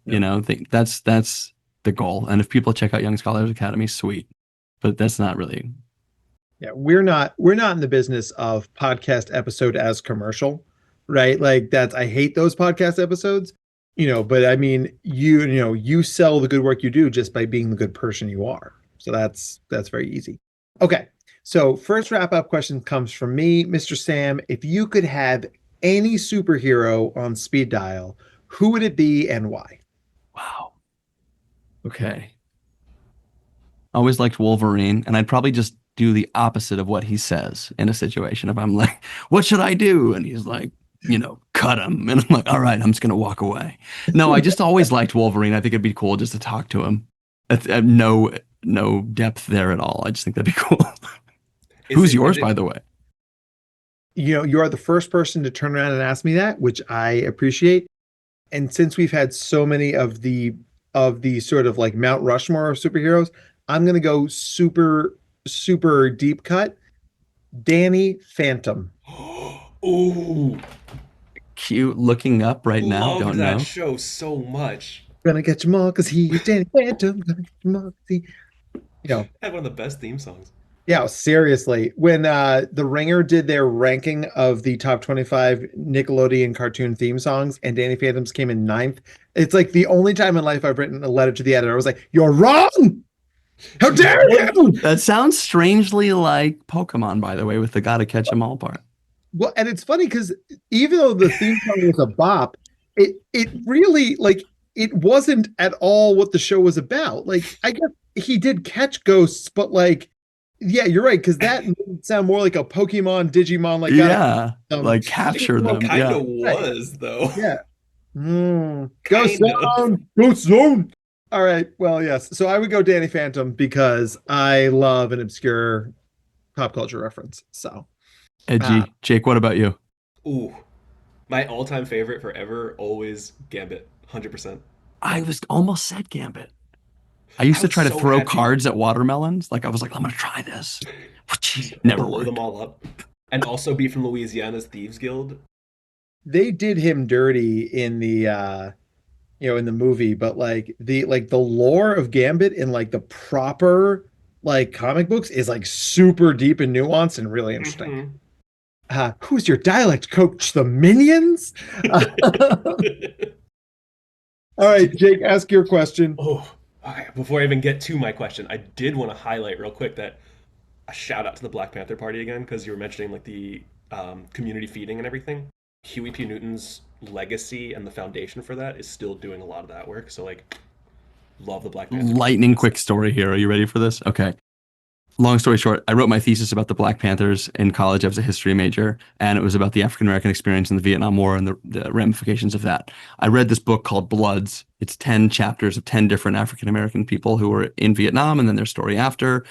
That's the goal. And if people check out Young Scholars Academy, sweet, but that's not really. Yeah, we're not in the business of podcast episode as commercial, right? Like I hate those podcast episodes, but I mean, you sell the good work you do just by being the good person you are. So that's very easy. Okay. So first wrap up question comes from me, Mr. Sam. If you could have any superhero on speed dial, who would it be and why? Wow. Okay. I always liked Wolverine, and I'd probably just do the opposite of what he says in a situation. If I'm like, what should I do? And he's like, cut him. And I'm like, all right, I'm just going to walk away. No, I just always liked Wolverine. I think it'd be cool just to talk to him. No depth there at all. I just think that'd be cool. Who's yours, by the way? You are the first person to turn around and ask me that, which I appreciate. And since we've had so many of the sort of like Mount Rushmore of superheroes, I'm going to go super, super deep cut. Danny Phantom. Ooh, Cute. Looking up right now. loved Don't that know. show so much. Gonna get you all because he's Danny Phantom. Gonna get you all 'cause he, Had one of the best theme songs. Yeah, seriously. When The Ringer did their ranking of the top 25 Nickelodeon cartoon theme songs and Danny Phantom's came in 9th, it's like the only time in life I've written a letter to the editor. I was like, "You're wrong! How dare you!" That sounds strangely like Pokemon, by the way, with the gotta catch 'em all part. Well, and it's funny because even though the theme song was a bop, it really like it wasn't at all what the show was about. Like, I guess he did catch ghosts, but like, yeah, you're right, because that made it sound more like a Pokemon, Digimon, like Yeah, like capture them. Kind Yeah. of was though. Yeah. Ghost Zone. Ghost Zone. All right. Well, yes. So I would go Danny Phantom because I love an obscure pop culture reference. So Edgy. Jake, what about you? Ooh, my all-time favorite forever, always Gambit, 100%. I was almost said Gambit. I used to was try to so throw happy. cards at watermelons. Like I was like, I'm gonna try this. Never Blow worked. them all up, and also be from Louisiana's Thieves Guild. they did him dirty in the in the movie, but like the lore of Gambit in like the proper like comic books is like super deep and nuanced and really interesting. Who's your dialect coach? The Minions? All right, Jake, ask your question. Oh, okay. Before I even get to my question, I did want to highlight real quick that a shout out to the Black Panther Party again, because you were mentioning like the community feeding and everything. Huey P. Newton's legacy and the foundation for that is still doing a lot of that work. So like, love the Black Panther. Lightning quick story here. Are you ready for this? Okay. Long story short, I wrote my thesis about the Black Panthers in college. I was a history major, and it was about the African American experience in the Vietnam War and the ramifications of that. I read this book called Bloods. It's 10 chapters of 10 different African American people who were in Vietnam and then their story after.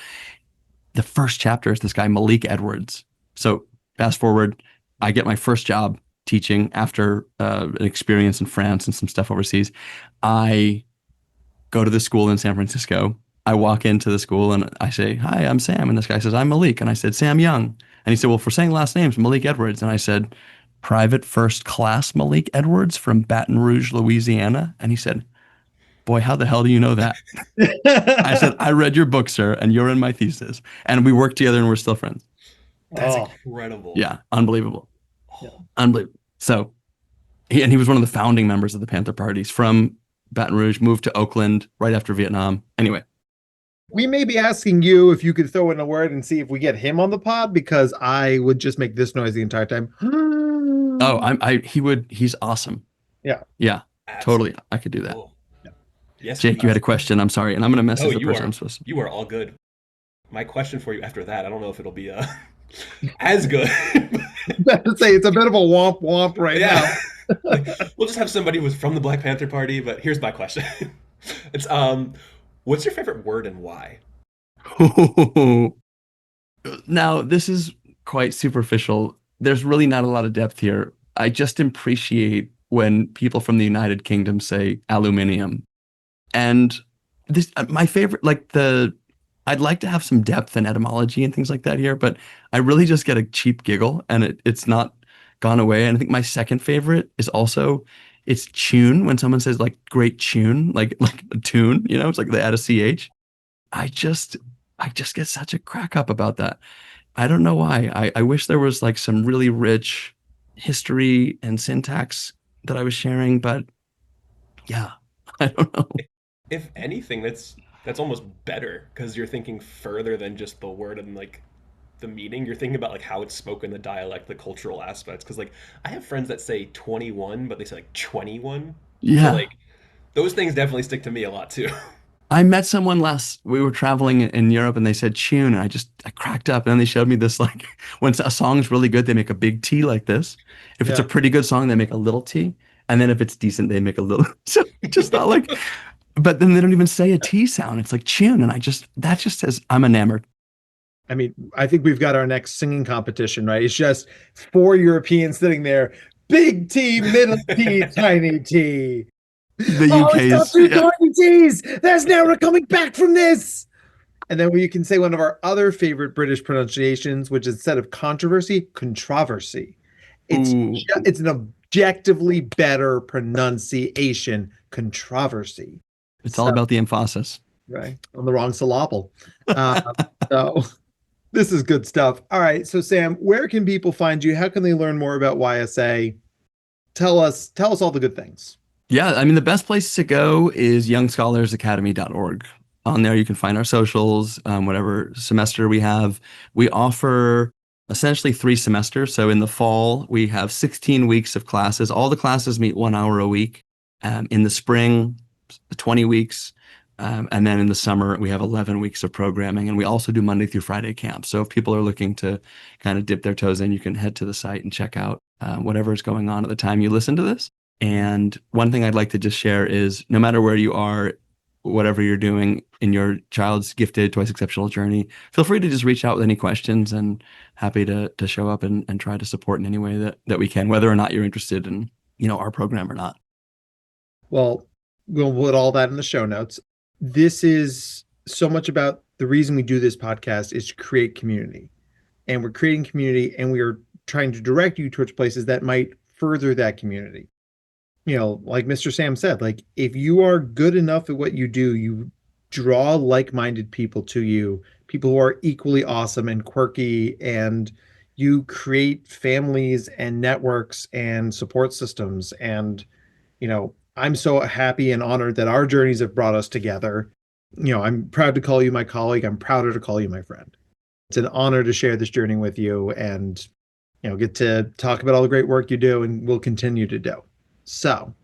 The first chapter is this guy, Malik Edwards. So fast forward, I get my first job teaching after an experience in France and some stuff overseas. I go to the school in San Francisco. I walk into the school and I say, "Hi, I'm Sam." And this guy says, "I'm Malik." And I said, "Sam Young." And he said, "Well, for saying last names, Malik Edwards." And I said, "Private first class Malik Edwards from Baton Rouge, Louisiana." And he said, "Boy, how the hell do you know that?" I said, "I read your book, sir, and you're in my thesis." And we worked together and we're still friends. That's incredible. Yeah, unbelievable. Unbelievable. So, he was one of the founding members of the Panther Parties from Baton Rouge, moved to Oakland right after Vietnam. Anyway. We may be asking you if you could throw in a word and see if we get him on the pod, because I would just make this noise the entire time. Oh, he's awesome. Yeah. Yeah, Absolutely. totally. I could do that. Cool. Yes, Jake, you had a question. I'm sorry. And I'm going to mess as the person I'm supposed to. You are all good. My question for you after that, I don't know if it'll be as good. Let's say it's a bit of a womp womp right now. Like, we'll just have somebody who was from the Black Panther Party, but here's my question. It's what's your favorite word and why? Now, this is quite superficial. There's really not a lot of depth here. I just appreciate when people from the United Kingdom say aluminium. And this, my favorite, I'd like to have some depth and etymology and things like that here, but I really just get a cheap giggle and it's not gone away. And I think my second favorite is also, it's tune. When someone says like great tune, like a tune, it's like they add a CH. I just get such a crack up about that. I don't know why. I wish there was like some really rich history and syntax that I was sharing, but yeah, I don't know. If anything, that's almost better because you're thinking further than just the word and like the meaning. You're thinking about like how it's spoken, the dialect, the cultural aspects. Because like I have friends that say 21, but they say like 21. Yeah. So, like those things definitely stick to me a lot too. I met someone we were traveling in Europe and they said tune, and I cracked up. And then they showed me this, like, when a song's really good, they make a big T like this. If it's a Yeah. pretty good song, they make a little T. And then if it's decent, they make a little. So I just thought, like, but then they don't even say a T sound. It's like tune. And that just says I'm enamored. I mean, I think we've got our next singing competition, right? It's just 4 Europeans sitting there, big T, middle T, tiny T. The Oh, UK's. it's not 2 tiny T's. There's never coming back from this. And then we can say one of our other favorite British pronunciations, which is, instead of controversy, controversy. It's an objectively better pronunciation, controversy. It's all about the emphasis. Right. On the wrong syllable. So this is good stuff. All right. So Sam, where can people find you? How can they learn more about YSA? Tell us all the good things. Yeah, I mean, the best place to go is youngscholarsacademy.org. On there, you can find our socials, whatever semester we have. We offer essentially 3 semesters. So in the fall, we have 16 weeks of classes. All the classes meet 1 hour a week. In the spring, 20 weeks. And then in the summer, we have 11 weeks of programming. And we also do Monday through Friday camps. So if people are looking to kind of dip their toes in, you can head to the site and check out whatever is going on at the time you listen to this. And one thing I'd like to just share is, no matter where you are, whatever you're doing in your child's gifted, twice exceptional journey, feel free to just reach out with any questions, and happy to show up and try to support in any way that we can, whether or not you're interested in, our program or not. Well, we'll put all that in the show notes. This is so much about the reason we do this podcast is to create community. And we're creating community, and we are trying to direct you towards places that might further that community. Like Mr. Sam said, like, if you are good enough at what you do, you draw like-minded people to you, people who are equally awesome and quirky, and you create families and networks and support systems. And, I'm so happy and honored that our journeys have brought us together. I'm proud to call you my colleague. I'm prouder to call you my friend. It's an honor to share this journey with you and, get to talk about all the great work you do and will continue to do. So,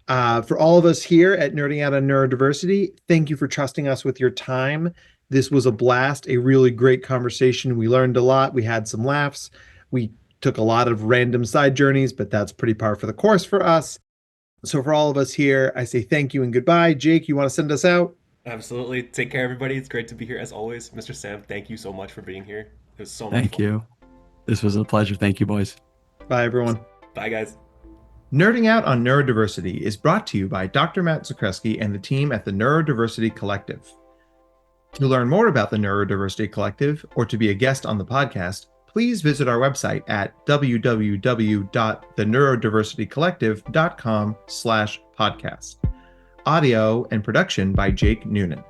for all of us here at Nerding Out on Neurodiversity, thank you for trusting us with your time. This was a blast, a really great conversation. We learned a lot. We had some laughs. We took a lot of random side journeys, but that's pretty par for the course for us. So for all of us here, I say thank you and goodbye. Jake, you want to send us out? Absolutely. Take care, everybody. It's great to be here as always. Mr. Sam, thank you so much for being here. It was so much fun. Thank you. This was a pleasure. Thank you, boys. Bye, everyone. Bye, guys. Nerding Out on Neurodiversity is brought to you by Dr. Matt Zakreski and the team at the Neurodiversity Collective. To learn more about the Neurodiversity Collective or to be a guest on the podcast, please visit our website at www.theneurodiversitycollective.com/podcast. Audio and production by Jake Noonan.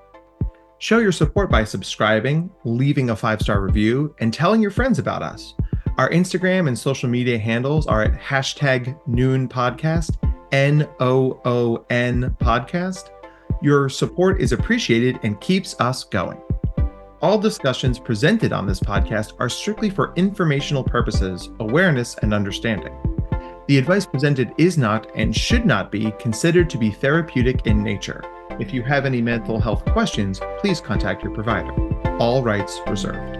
Show your support by subscribing, leaving a 5-star review, and telling your friends about us. Our Instagram and social media handles are at #NoonPodcast, NOON podcast. Your support is appreciated and keeps us going. All discussions presented on this podcast are strictly for informational purposes, awareness, and understanding. The advice presented is not and should not be considered to be therapeutic in nature. If you have any mental health questions, please contact your provider. All rights reserved.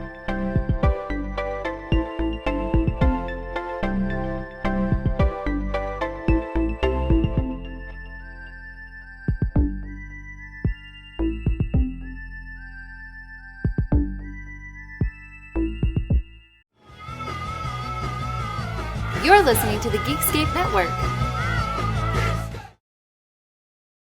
You're listening to the Geekscape Network.